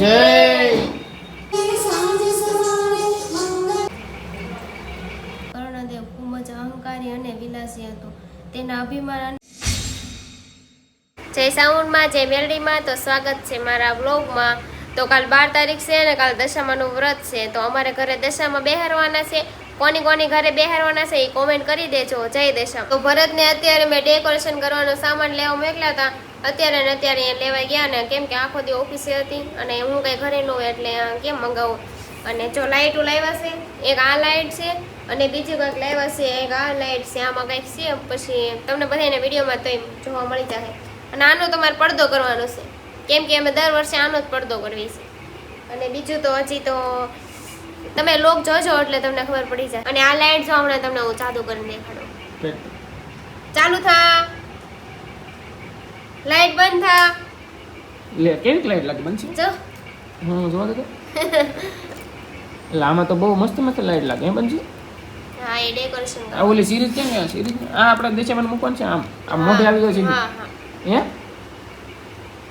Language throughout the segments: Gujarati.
જય કર્ણદેવ ખૂબ જ અહંકારી અને વિલાસી હતો. તેના અભિમાન જય સાઉન્ડમાં જય મેલડીમાં તો સ્વાગત છે મારા વ્લોગમાં. તો કાલ 12 તારીખ છે અને કાલ દશામાનું વ્રત છે. તો અમારે ઘરે દશામાં બેહારવાના છે. કોની કોની ઘરે બેહારવાના છે એ કોમેન્ટ કરી દેજો. જય દશા. તો ભરતને અત્યારે મેં ડેકોરેશન કરવાનો સામાન લેવા મોકલ્યા હતા. અત્યારે ને અત્યારે એ લેવા ગયા ને કેમ કે આખો દી ઓફિસે હતી અને હું કઈ ઘરે ન હોય એટલે કેમ મંગાવું. અને જો લાઇટો લાવ્યા છે, એક આ લાઇટ છે અને બીજી કંઈક લાવ્યા છે, એક આ લાઇટ છે. આમાં કંઈક છે પછી તમને બધાને વિડીયોમાં તો જોવા મળી જશે. અને આનો તમારે પડદો કરવાનો છે કેમ કે અમે દર વર્ષે આનો જ પડદો કરવી છે. અને બીજું તો હજી તો તમે લોક જોજો એટલે તમને ખબર પડી જાય. અને આ લાઇટ જો હમણાં તમને હું ચાલુ કરીને દેખાડું. ચાલુ થા, લાઇટ બંધ થા. લે કેવી લાઈટ લાગે બનશે જો જોવા દે તો એટલે આમાં તો બહુ મસ્ત મસ્ત લાઈટ લાગે એમ બનશે. હા એ ડેકોરેશન આ ઓલી સિરીઝ કેમ છે સિરીઝ આ આપણે દેશમાં મૂકવાનું છે આમ આ મોઢે આવી ગયો છે હા હા હે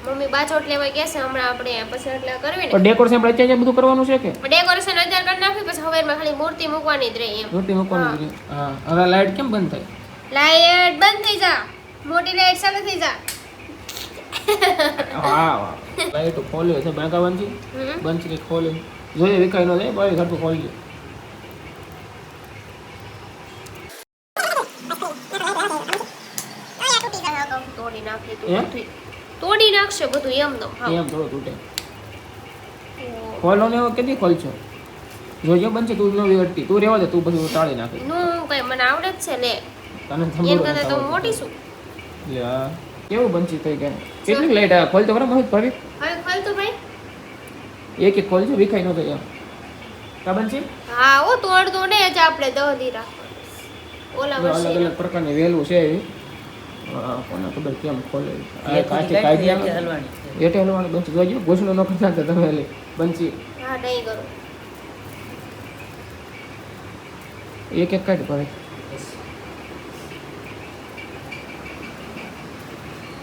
મમ્મી બાચોટ લેવા ગયા છે હમણાં આપણે પછી એટલે કરવી ને. પણ ડેકોરેશન આપણે અત્યારે બધું કરવાનું છે કે ડેકોરેશન અત્યારે કરી નાખી પછી હવેરમાં ખાલી મૂર્તિ મૂકવાની જ રહી એમ. મૂર્તિ મૂકવાનું છે. હા હવે લાઈટ કેમ બંધ થાય? લાઈટ બંધ થઈ જા, મોટી લાઈટ ચાલુ થઈ જા. વાહ વાહ લાઈટ ખોલ્યો છે બાંકાવાનું છે બંધ છે ખોલ્યો જોઈએ વિકાઈ નો જાય ભાઈ ઘરતું ખોલ્યો. તોડી નાખે તું બધું તોડી નાખશે બધું એમ તો એમ થોડો તૂટે ખોલો ને કેટલી ખોલશો જોજો બનશે તું ન વિગડતી તું રહેવા દે તું બધું ટાળી નાખે નું કઈ મને આવડે જ છે લે તને એન કરતા તો મોટી છું લે કેવું બનશે તો કે કેટલી લાઈટ આ ખોલ તો બરાબર મોહિત ભાભી હવે ખોલ તો ભાઈ એક એક ખોલજો વિખાઈ નો થાય એમ કા બનશે. હા ઓ તોડે જ આપણે દહદી રાખવાનું ઓલા વર્ષે અલગ અલગ પ્રકારની વેલું છે એવી કોને ખબર કેમ ખોલે આ કાચી કાઢી હલવાની એટે હલવાની બનશે જોજો ઘોષણો ન કરતા તો તમે લે બનશે. હા નહીં કરો એક એક કાઢ પડે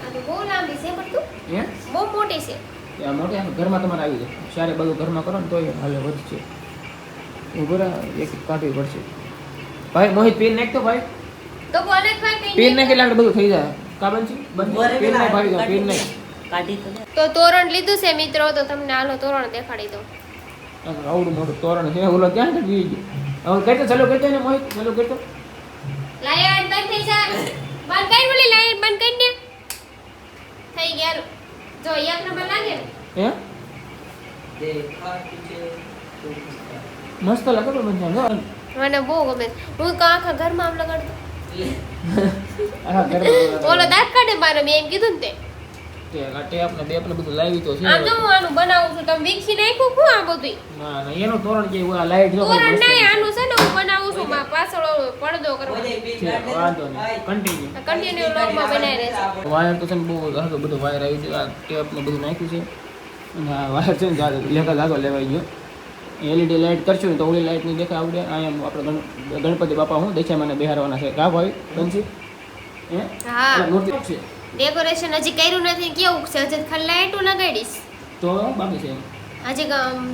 આ તો બહુ લાંબી છે પણ તું હે બહુ મોટી છે. આ મોટી ઘરમાં તમારે આવી જાય સારે બધું ઘરમાં કરો ને તોય હાલે વધશે ઉભો રહે એક એક કાઢવી પડશે. ભાઈ મોહિત પીન નાખતો ભાઈ તો બોલે ખાઈ પીન નાખી એટલે બધું થઈ જાય કા બનશે પીન નાખ ભાઈ પીન નાખ કાઢી તો તોરણ લીધું છે મિત્રો તો તમને હાલો તોરણ દેખાડી દઉં. આવડું મોટું તોરણ છે ઓલો ક્યાં કાઢી ગયો હવે કરતો ચાલો કરતો ને મોહિત ચાલો કરતો લાઈટ બંધ થઈ જા બંધ કરી બોલી લાઈટ બંધ કરી દે થઈ ગયા જો એક નંબર લાગે ને હે દેખાતી છે મસ્ત લાગે તો બનશે જો મને બહુ ગમે. હું તો આખા ઘરમાં આમ લગાડતો આ ઘરમાં ઓલો દાંત કાઢે મારે મેં એમ કીધું ને તે કાટે આપણે બે આપણે બધું લાવી તો છે આમ જો હું આનું બનાવું છું તમે વીખી નાખ્યું શું આ બધું ના ના એનો તોરણ કે આ લાઈટ જો તોરણ નહીં આનું છે ને હું બનાવું છું માં પાછળ ઓલો પડદો કરવાનો વાંધો નહીં કન્ટિન્યુ કન્ટિન્યુ લોગમાં બનાવી રહેશે. વાયર તો છે ને બહુ હતું બધું વાયર આવી ગયું આ ટેપ ને બધું નાખ્યું છે અને આ વાયર છે ને લેખા ધાગો લેવાઈ ગયો. એલઈડી લાઇટ કરશું ને તો ઓલી લાઇટ ની દેખાય આવડે અહીંયા આપણે ગણપતિ બાપા હું દેખાય મને બેહારવાના છે કા ભાઈ બનશે હે હા મૂર્તિ છે ડેકોરેશન હજી કર્યું નથી કેવું છે હજી ખાલી લાઈટો લગાડીશ તો બાકી છે હજી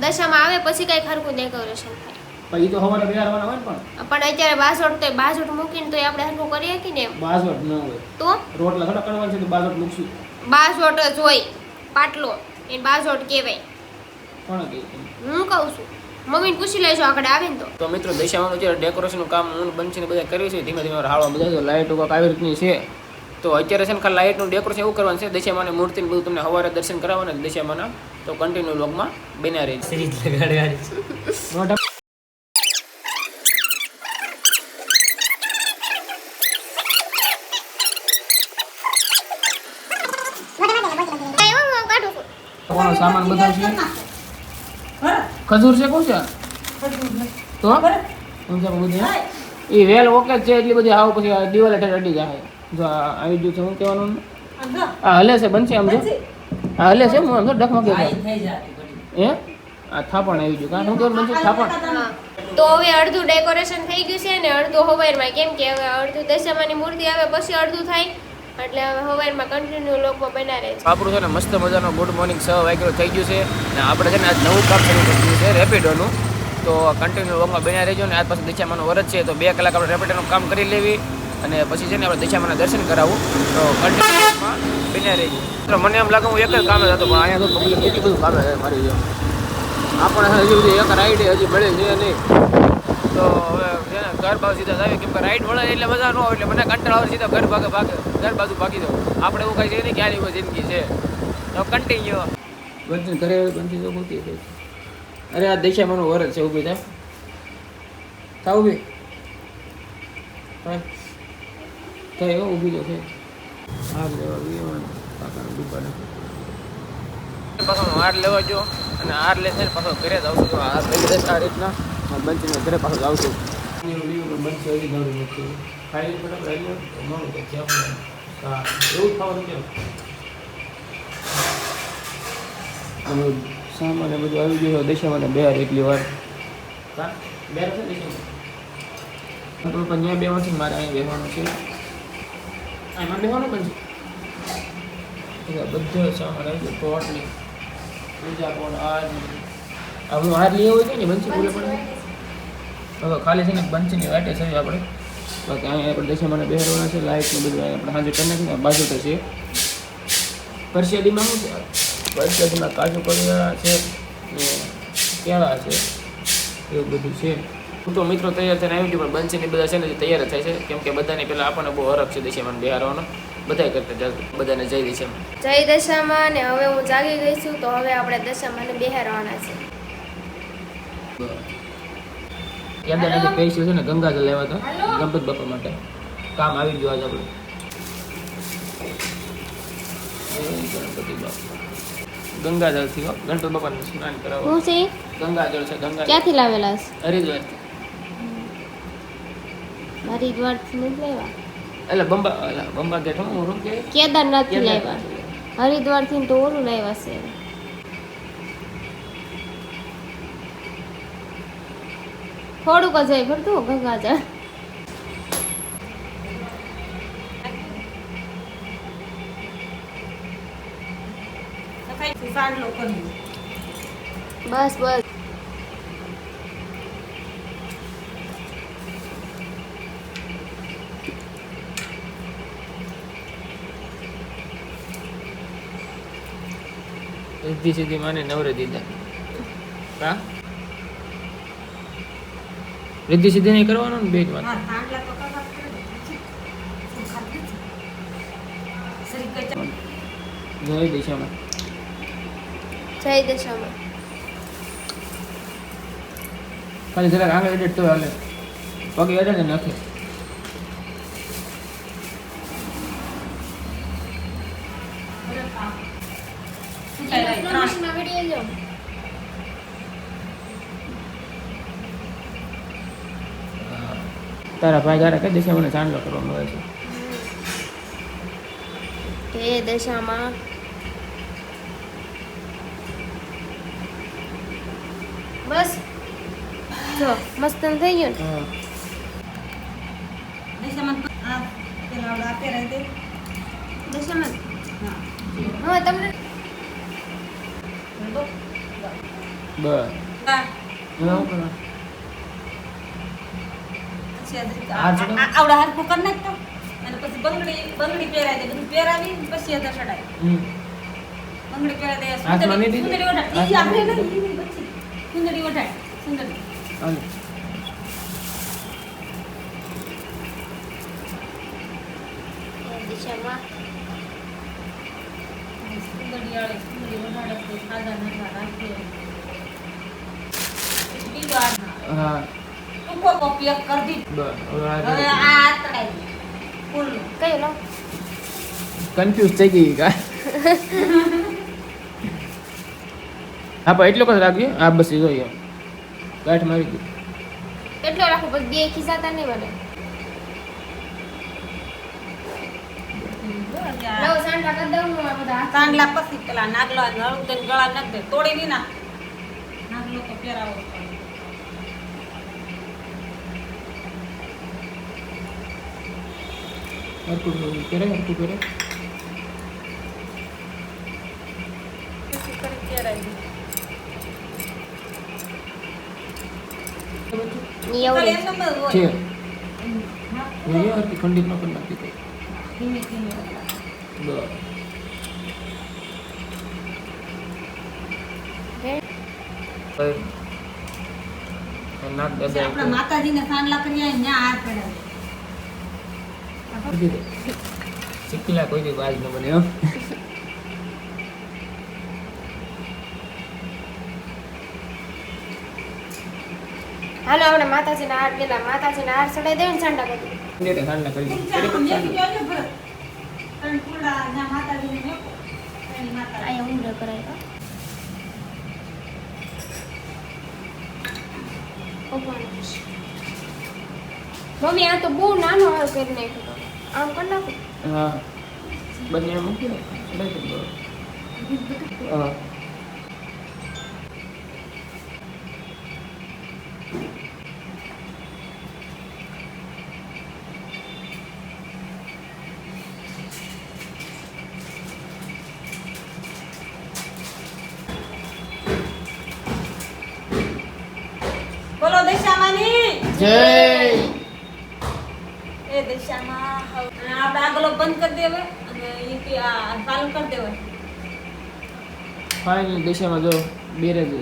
દશામાં આવે પછી કઈ ખરખું ડેકોરેશન થાય પછી તો હવારે બેહારવાના હોય ને પણ અત્યારે બાજોટ તો બાજોટ મૂકીને તો આપણે હરખું કરીએ કે ને એમ બાજોટ ન હોય તો રોટલા થોડા કરવાના છે તો બાજોટ મૂકશું બાજોટ જ હોય પાટલો એ બાજોટ કહેવાય. કોણ કહે હું કહું છું મમ્મીને પૂછી લેજો આગળ આવે ને તો મિત્રો દશામાનું અત્યારે ડેકોરેશનનું કામ હું બનશે ને બધા કર્યું છે ધીમે ધીમે હાળવા બધા લાઇટ કાંક આવી રીતની છે તો અત્યારે છે ને ખાલી લાઇટનું ડેકોરેશન એવું કરવાનું છે દશામાની મૂર્તિને બધું તમને સવારે દર્શન કરાવવાના દશામાના તો કન્ટિન્યુ વ્લોગમાં બન્યા રહે સિરીઝ લગાડવાની સામાન બધો છે ખજૂર છે કોણ છે તો એ વેલ ઓકે છે એટલી બધી આવું પછી દિવાલ હેઠળ અડી જાય જો આવી ગયું છે હું કહેવાનું આ હલે છે બનશે આમ જો આ હલે છે હું આમ જો ડખમાં ગયો હે આ થાપણ આવી ગયું કાં હું કેવું બનશે થાપણ તો હવે અડધું ડેકોરેશન થઈ ગયું છે ને અડધું હવારમાં કેમ કે હવે અડધું દશામાની મૂર્તિ આવે પછી અડધું થાય એટલે હવે સવારમાં કન્ટિન્યુ લોકમાં બના રહે છે. આપણું છે ને મસ્ત મજાનો ગુડ મોર્નિંગ 6 વાગ્યો થઈ ગયું છે ને આપણે છે ને આજ નવું કામ શરૂ કરી દીધું છે રેપિડોનું. તો કન્ટિન્યુ વર્કમાં બન્યા રહેજો ને આજ પાછું દિશામાનું વરસ છે તો 2 કલાક આપણે રેપિડોનું કામ કરી લેવી અને પછી છે ને આપણે દિશામાના દર્શન કરાવવું. તો કન્ટિન્યુ વર્કમાં બન્યા રહેજો. તો મને એમ લાગે હું એક જ કામે હતો પણ અહીંયા તો પબ્લિક કેટલી બધું કામે છે મારી જેમ. આપણે હજી બધી એક રાઈડ હજી મળે છે નહીં. તો હવે છે ને ઘર બાજુ સીધા આવી કેમ કે રાઈડ મળે એટલે મજા ન હોય એટલે મને કંટાળો આવે સીધા ઘર બાજુ ભાગી દઉં. આપણે એવું કાંઈ છે નહીં ક્યારે એવું જિંદગી છે તો કન્ટિન્યુ બંધ ઘરે બંધ તો મૂકી દે. અરે આ દિશામાનું વરસ છે ઊભી થાવ ઊભી થાય ઊભી તો છે. હાર લેવા કાકાનો દુકાને પાછો હાર લેવા જો અને હાર લે છે ને પાછો ઘરે જ આવશું. હાર લઈ દઈશ આ રીતના બંચને ઘરે પાછો જ આવશું. બંચ હજી ઘણું નથી ખાઈ ફટાફટ એવું ખાવાનું કેમ સામાન બધું આવી ગયું. દિશામાં બે એટલી વાર બે છે દિશામાં ત્યાં બેવાનું છે મારે અહીંયા બેવાનું છે. એમાં બેવાનું પણ છે બધો સામાન આવી ગયો. ટોટલી બીજા પણ આ હું હાર લઈ હોય ને બંચી બોલે પડે હવે ખાલી છે ને બંચીની વાટે છે આપણે. બાકી અહીંયા આપણે દિશામાં બેહરવાના છે. લાઇટનું બધું આપણે સાંજે કરી નાખીને બાજુ તો છે. પરસેદીમાં શું છે પરસેદીમાં કાજુ કરિયા છે ને કેળા છે એવું બધું છે. હું તો મિત્રો તૈયાર થઈને આવી ગયું પણ બંચીની બધા છે ને તૈયાર થાય છે કેમ કે બધાની પહેલાં આપણને બહુ હરખ છે દિશામાં બેહારવાનો. બધા કરતા બધાને જય દિશામાં જય દશામાં ને હવે હું જાગી ગઈ છું તો હવે આપણે દશામાને બેહારવાના છે. યાદ નથી પૈસા છે ને ગંગાજળ લેવા હતા ગણપતિ બાપા માટે. કામ આવી ગયું આજ આપણે. ગણપતિ બાપા ગંગાજળથી ગણપતિ બાપાને સ્નાન કરાવો. શું છે ગંગાજળ છે ગંગા ક્યાંથી લાવેલા છે? હરિદ્વારથી. હરિદ્વારથી નથી લાવ્યા એટલે બંબા ગેટ હું રૂમ કે કેદારનાથથી લાવ્યા. હરિદ્વારથી તો ઓલું લાવ્યા છે. થોડુંક જ હોય ફરતું ગંગાજળ. બસ બસ સીધી માને નવરે દીધા. હા રિદ્ધિ સીધી નહીં કરવાનો ને બે જ વાત. જય દિશામાં જય દશામાં. ખાલી જરાક આગળ એડિટ તો હાલે પગે એડિટ નાખે. તારા ભાઈ ગારા કઈ દિશા મને ચાંદલો કરવામાં આવે છે. હે દશામાં બસ જો મસ્ત થઈ ગયું ને. દશામાં હા તમને બસ આવડા હાથ કરી નાખતો અને પછી બંગડી પહેરાય દે બધું પહેરાવી પછી અધર ચડાય બંગડી પહેરાય દે સુંદરી વઢાય ઈ આપણે નહીં પછી સુંદરી વઢાય સુંદરી દિશામાં સુંદરી આળે સુંદરી વઢાડે તો સાદા નખરા રાખે બીજો હા કોપી કરી દીધી. હવે આ આતરાય ફૂલ કયો લો કન્ફ્યુઝ થઈ ગઈ કા. હા પણ એટલો કદ રાખજો. આ બસ જોઈએ ગાંઠ મારી ગઈ. કેટલો રાખો પછી બે ખિસ્સાતા નહીં બને. લાવ સાંડા કરી દઉં હું આ બધા સાંડલા પછી પેલા નાગલો હળુદન ગળા નાખ દે તોડી ની ના નાગલો તો પહેરાવો હરકું કરે હરકું કરે પછી કરી પહેરાવી દે. ઈ ખાલી એવડે એમ નંબર હોય. છે હા. જોઈએ હરકી ખંડિત ન કરી નાખી તો ધીમે ધીમે બસ નાક પછી આપણા માતાજીને સાંડલા કરી આવીને ન્યા હાથ પેડાવે. શીખલા કોઈ દી બાજ ન બને હો હાલો આપણે માતાજીના હાર પેલા માતાજીના હાર ચડાઈ દેવું ને સાંડા કરી એટલે સાંજના કરી આમ મેકી દેજો ભરત. ત્રણ ફૂલડા જ્યાં માતાજીને મેકો. ત્રણ માતાજી. અહીંયા ઊંડો કરાય મમ્મી આ તો બહુ નાનો હાર કરી નાખ્યો આમ કરી નાખું હા બંને મૂકી દો ચડાઈ દો હા બોલો દશામાની જય એ દશામાં અને આપણે આગળ બંધ કરી દેવે અને ઈ આ ચાલુ કરી દેવે. ફાઇનલ દિશામાં જો બેરે જ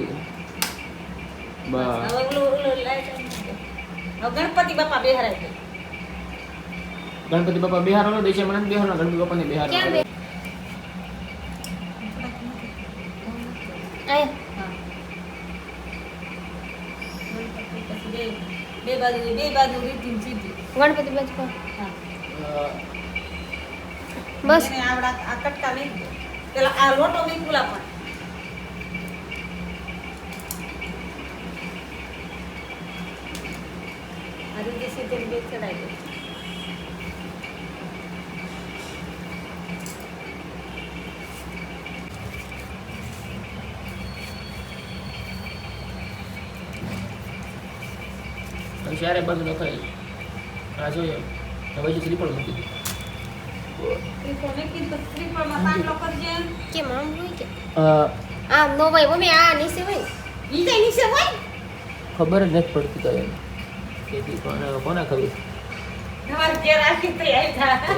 બસ હવે ઓલું લાઈટ હવે ગણપતિ બાપા બેહરાય છે. ગણપતિ બાપા બિહારનો દિશામાં નથી બિહારનો ગણપતિ બાપાને બિહાર ક્યાં બે અહીંયા હા. ગણપતિ પછી બે બાજુ રીતિ સીધી. ગણપતિ બાજુ પર હા. બસ એને આવડા આ કટકા મેકી દે. પેલા આ લોટો મેકુલા પણ આ રીતે સીધી બે ચડાઈ દે. ચારે બાજુ લખાય આ જોઈએ હવે શ્રીફળ મૂકી દીધું ત્રિકોણ મેકી તો ત્રિકોણમાં પાંડલો કરજે. કેમ આમ હોય કે આમ નો ભાઈ મમ્મી આ નીચે હોય ઈ જાય નીચે હોય. ખબર જ નથી પડતી કઈ તેથી કોને ખબર તમારે ઘેર રાખી તો આવી જા. એ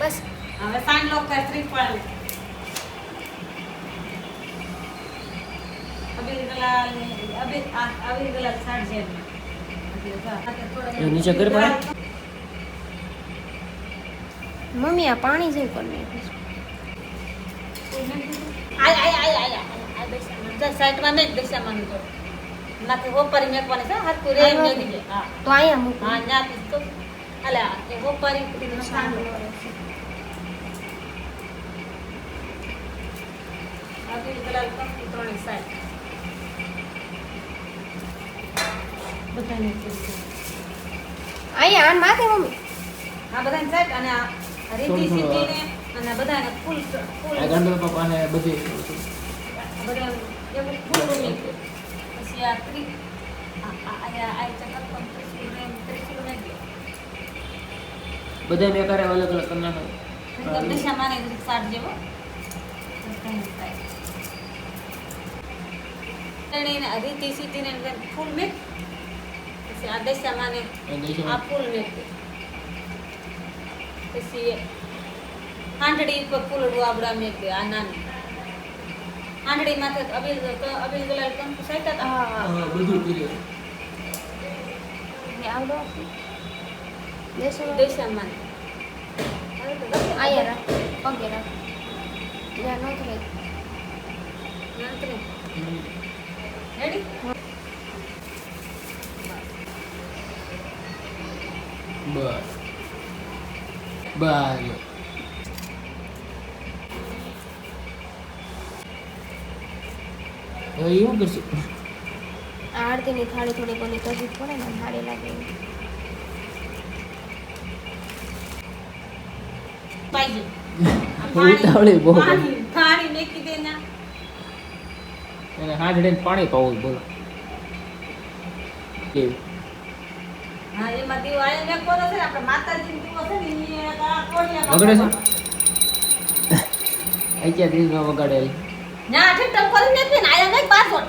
બસ હવે પાંડલો કર ત્રિકોણ. અબીર ગલાલ ને અબીર ગલાલ સાડજે. એ નીચે કરી પડે મમ્મી આ પાણી જેવું કરી નાખ્યું સાઈડમાં મેં દશામાં તો નાખે હોપારી મેકવાની છે હરકું રે મેકી દે. હા તો અહીંયા મૂકો હા ન્યાથી તો અલા એ હોપારી કરીને સાંડલો અબીર ગલાલ કંપની ત્રણે સાઈડ બધાને અહીંયા આન માથે મમ્મી આ બધાને સાઈડ અને આ રીતિ સીધીને અને બધાને ફૂલ ફૂલ આ ગણપતિ બાપાને બધી બધા એવું ફૂલ મેકે. પછી આ આ ચકર પણ ત્રિશુલ મેકે. બધા મેં કરે અલગ અલગ કરી નાખે એકદમ દશામાને સાડ જેવો એને રીતિ સીધીને ફૂલ મેક. પછી આ દશામાને આ ફૂલ મેકે. પછી હાંડડી પર ફૂલડું આપડા મેકે આ નાની હાંડડી માથે અબીલ ગલાલ કંકુ સાઈટા હતા. હા બધું કર્યું આવડો દેશમાં દશામાને અહીંયા રાખ પગે રાખ જ્યાં નહોતું રહી રેડી બસ બસ હવે એવું કરશું આ આરતીની થાળી થોડી કોની તકલીફ પડે ને થાળી લાગે એવી. પાઈજે ઉતાવળી બહુ પાણી મેકી દે ના. એને હાથ અડીને પાણી પાવું બોલો કેવું હા એમાં દીવો આયા મેં કોનો છે ને આપણે માતાજીનો દીવો છે ને ઈ આ કોળિયા વગડે છે આઈ દિવસમાં વગાડેલ ના ઠીક તમ કરી નથી ને આયા મેં પાછોટ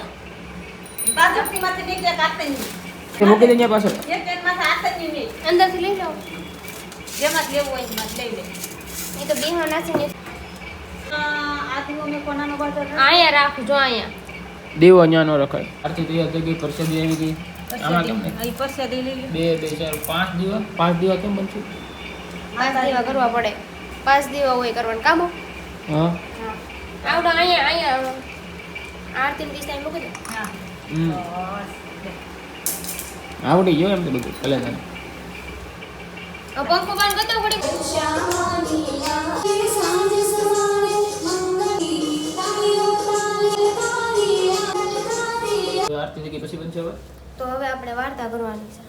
પાછોટથી માથે નીકળે કાતે નહીં તે મૂકી દે ત્યાં પાછળ એક એક માથે આતે નહીં અંદરથી લઈ જાઓ જેમાં લેવું હોય એમાં લઈ લે એ તો બેહો નાખીને આ દીવો મેં કોનાનો બાજો અહીંયા રાખું જો અહીંયા દેવો અહીંયા નો રખાય આરતી તૈયાર થઈ ગઈ પ્રસાદી આવી ગઈ આમાં કેમ ને અહીં પરસેદી લઈ લે 2 2 4 5 દીવા કેમ બનશું 5 દીવા કરવા પડે 5 દીવા હોય કરવાનું કામો હા આવડો અહીંયા આરતી દિશા મૂકી દે હા હમ બસ આવડી ગયો એમ તો બધું ભલે તને પંખો બંધ કરતો ઘડી આરતી થઈ ગઈ પછી બનશે હવે તો હવે આપણે વાર્તા કરવાની છે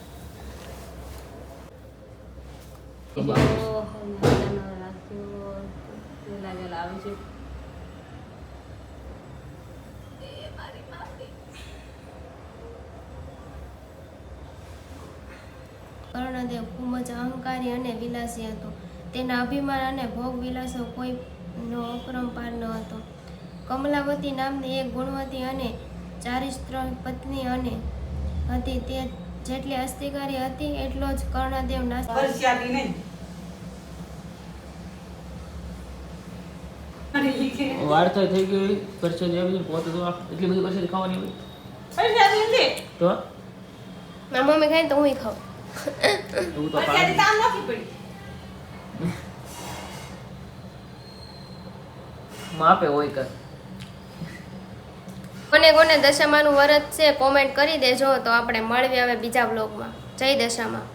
કર્ણદેવ ખૂબ જ અહંકારી અને વિલાસી હતો. તેના અભિમાન અને ભોગ વિલાસો કોઈનો અપરંપાર ન હતો. કમલાવતી નામની એક ગુણવતી અને ચારિત્ર પત્ની અને હતી. તે જેટલી અસ્તિકારી હતી એટલો જ કર્ણદેવ પરસ્યાદી નહીં વાર્તા થઈ ગઈ પરસેદી આવી ગઈ પોતે તો એટલી બધી પરસેદી ખાવાની હોય પરસ્યાદી નથી તો મારી મમ્મી ખાય ને તો હું ખાઉં. તું તો પરસ્યાદી તો આમ નથી પડી માપે હોય કર કોને કોને દશામાનું વ્રત છે કોમેન્ટ કરી દેજો. તો આપણે મળીએ હવે બીજા બ્લોગમાં. જય દશામાં.